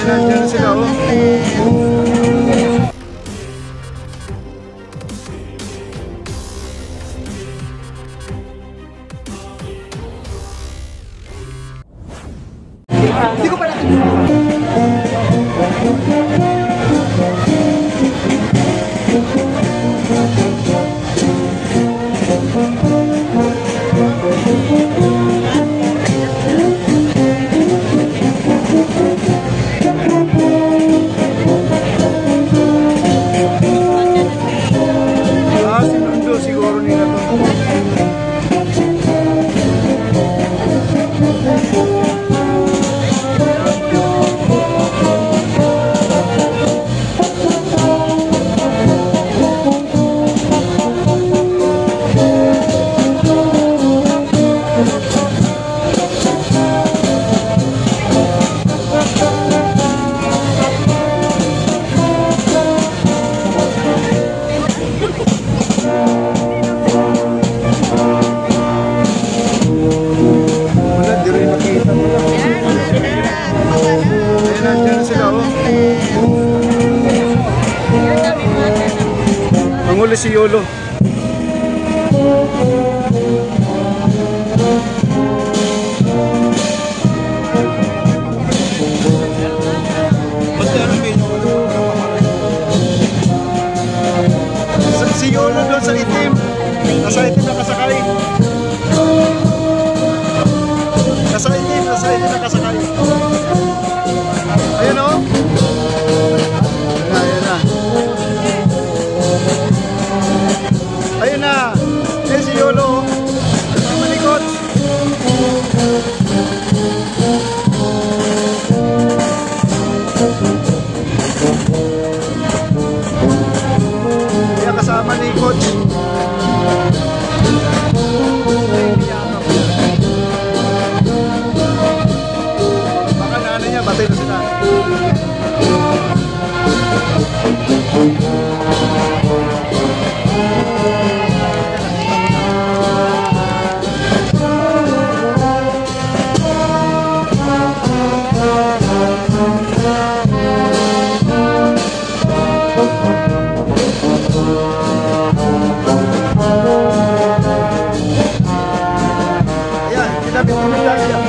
Nandiyan sila, oh. Hindi ko pala sinundo siguro nila to. Nandiyan sila, oh. Ang huli si Yolo. Si Yolo doon sa itim. Nasa itim nakasakay. Nasa itim nakasakay. Ayan, o. Ayan na. Ayan na. Ayan si Yolo. Kasama ni Coach. Ayan, kasama ni Coach. Baka nanay niya, batay na sila. Ayan, kinabit mo nila siya.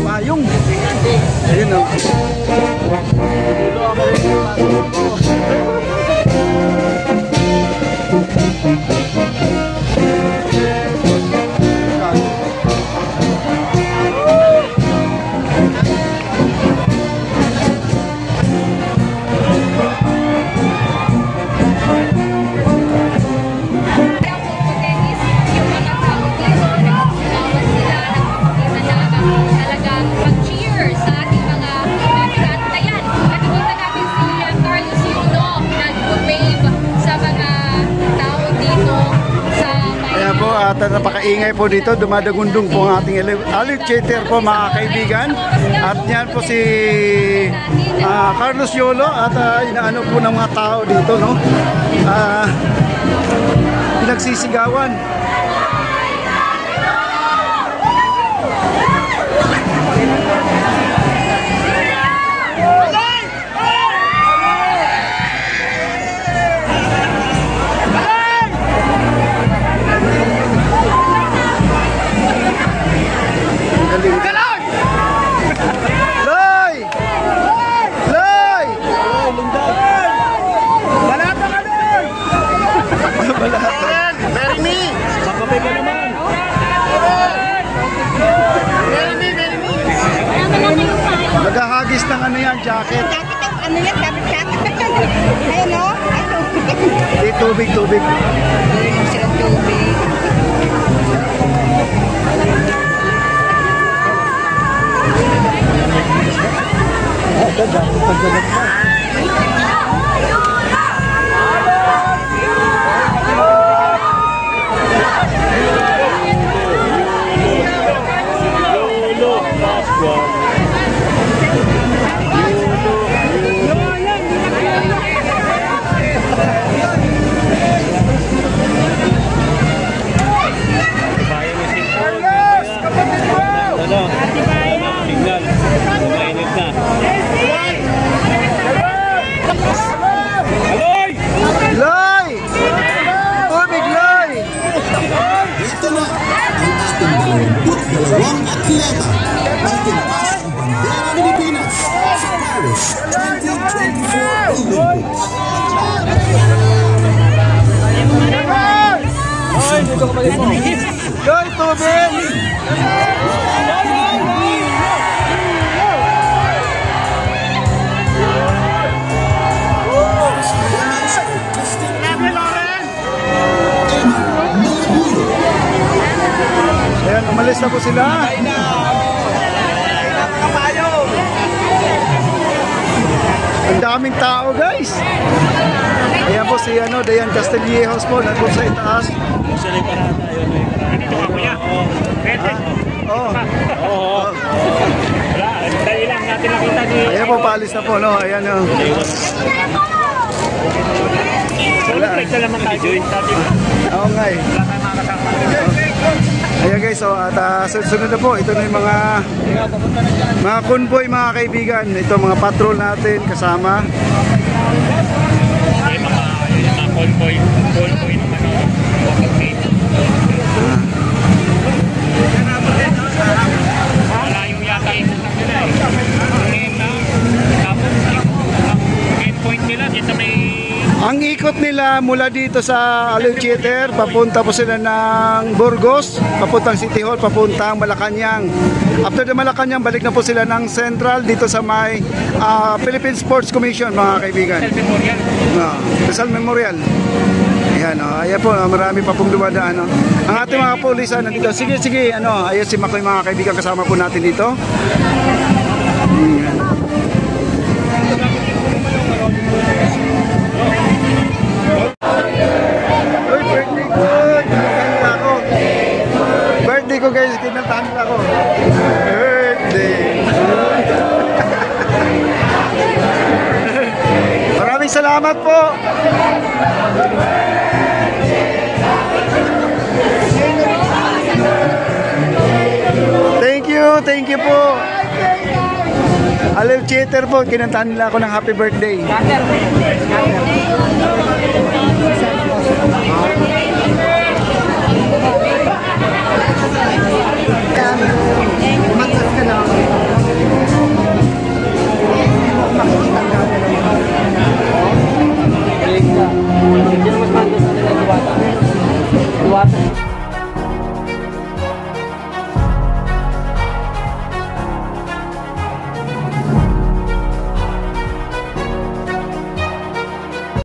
Payung. Ayun, oh. At napakaingay po dito, dumadagundong po ang ating alert chatter po, mga kaibigan. At yan po si Carlos Yolo at inaano po ng mga tao dito, no? Pinagsisigawan. Naghahagis ng ano yan, jacket. Ano yan, jacket. Ayun, no? Tubig. Ayun, silang tubig. Joy Tubin! Ayan, umalis na po sila. Ang daming tao, guys. Ayan po si Dayan Castillejos po, nandun sa itaas. Ayan po, paalis na po, no? Ayan, no? Oo nga eh. Ayan guys, so at sunod na po, ito na yung mga convoy mga kaibigan. Ito mga patrol natin kasama. Mga convoy naman. Malayo yata yung nila point nila dito may... Ang ikot nila mula dito sa Aliw Theater, papunta po sila ng Burgos, papuntang City Hall, papuntang Malacanang. After the Malacanang, balik na po sila ng Central dito sa may Philippine Sports Commission mga kaibigan. Rizal Memorial. Ayan, ayan po, marami pa pong dumadaan. Ang ating mga pulisan nandito. Sige, ayan si Makoy mga kaibigan, kasama po natin dito. Uy, birthday ko! Kinantahan nila ako. Birthday ko guys, kinantahan nila ako. Birthday! Maraming salamat po! Thank you po! Aliw Theater po, kinantahan nila ako ng happy birthday.